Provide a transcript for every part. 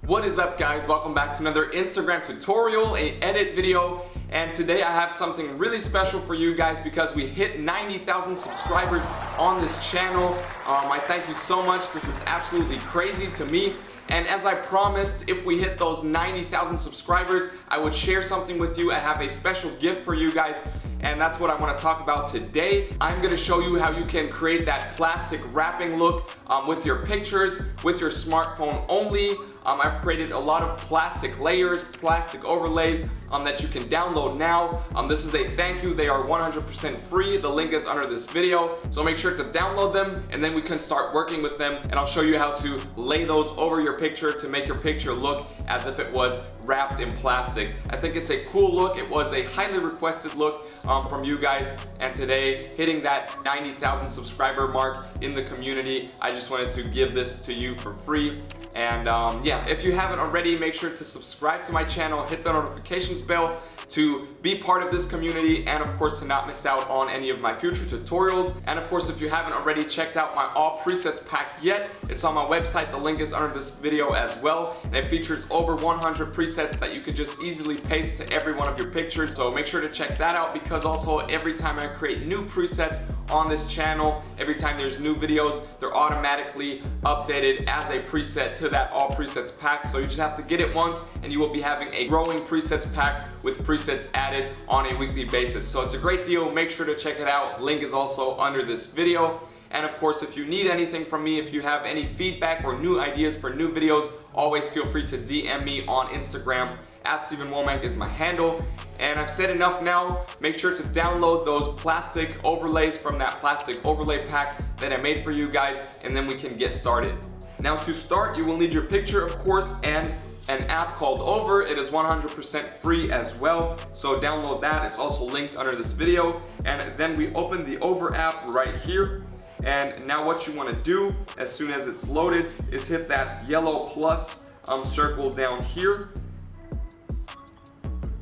What is up, guys? Welcome back to another Instagram tutorial, a edit video, and today I have something really special for you guys because we hit 90,000 subscribers on this channel. I thank you so much. This is absolutely crazy to me. And as I promised, if we hit those 90,000 subscribers, I would share something with you. I have a special gift for you guys, and that's what I want to talk about today. I'm going to show you how you can create that plastic wrapping look with your pictures, with your smartphone only. I've created a lot of plastic layers, plastic overlays that you can download now. This is a thank you. They are 100% free. The link is under this video. So make sure to download them, and then we can start working with them, and I'll show you how to lay those over your picture to make your picture look as if it was wrapped in plastic. I think it's a cool look. It was a highly requested look from you guys, and today, hitting that 90,000 subscriber mark in the community, I just wanted to give this to you for free. And yeah, if you haven't already, make sure to subscribe to my channel, hit the notifications bell to be part of this community, and of course to not miss out on any of my future tutorials. And of course, if you haven't already checked out my all presets pack yet, it's on my website. The link is under this video as well, and it features over 100 presets that you could just easily paste to every one of your pictures. So make sure to check that out, because also every time I create new presets on this channel, every time there's new videos, they're automatically updated as a preset to that all presets pack. So you just have to get it once, and you will be having a growing presets pack with presets added on a weekly basis. So it's a great deal. Make sure to check it out. Link is also under this video. And of course, if you need anything from me, if you have any feedback or new ideas for new videos, always feel free to DM me on Instagram. @StevenWommack is my handle. And I've said enough now. Make sure to download those plastic overlays from that plastic overlay pack that I made for you guys, and then we can get started. Now, to start, you will need your picture, of course, and an app called Over. It is 100% free as well, so download that. It's also linked under this video. And then we open the Over app right here. And now what you want to do as soon as it's loaded is hit that yellow plus circle down here.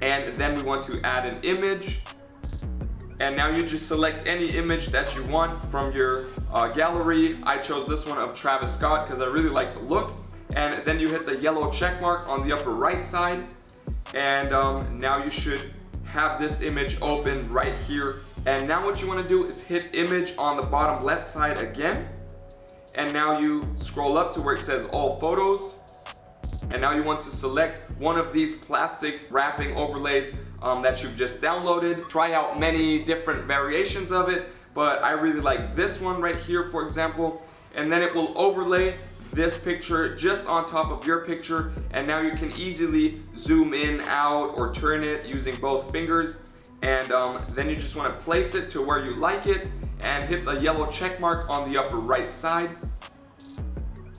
And then we want to add an image. And now you just select any image that you want from your gallery. I chose this one of Travis Scott because I really like the look. And then you hit the yellow check mark on the upper right side. And now you should have this image open right here. And now what you want to do is hit image on the bottom left side again. And now you scroll up to where it says all photos. And now you want to select one of these plastic wrapping overlays that you've just downloaded. Try out many different variations of it, but I really like this one right here, for example. And then it will overlay this picture just on top of your picture, and now you can easily zoom in, out, or turn it using both fingers. And then you just want to place it to where you like it and hit the yellow check mark on the upper right side.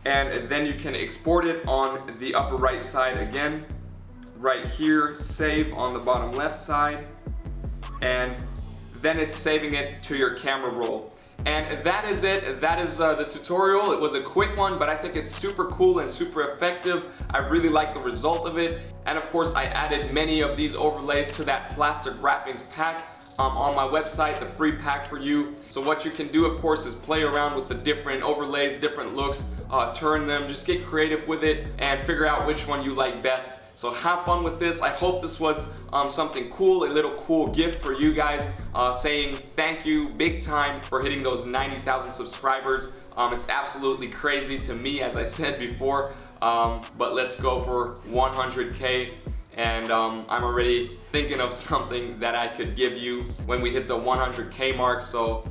And then you can export it on the upper right side again. Right here, save on the bottom left side. And then it's saving it to your camera roll. And that is it. That is the tutorial. It was a quick one, but I think it's super cool and super effective. I really like the result of it. And of course, I added many of these overlays to that plastic wrappings pack on my website, the free pack for you. So what you can do, of course, is play around with the different overlays, different looks, turn them, just get creative with it and figure out which one you like best. So have fun with this. I hope this was something cool, a little cool gift for you guys, saying thank you big time for hitting those 90,000 subscribers. It's absolutely crazy to me, as I said before, but let's go for 100K. And I'm already thinking of something that I could give you when we hit the 100K mark. So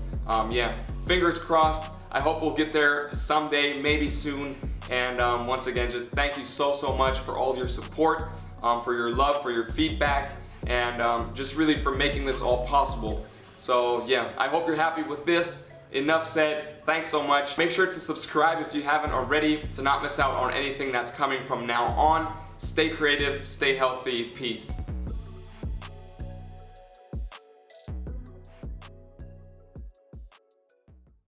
yeah, fingers crossed. I hope we'll get there someday, maybe soon. And once again, just thank you so much for all your support, for your love, for your feedback, and just really for making this all possible. So yeah, I hope you're happy with this. Enough said. Thanks so much. Make sure to subscribe if you haven't already to not miss out on anything that's coming from now on. Stay creative, stay healthy, peace.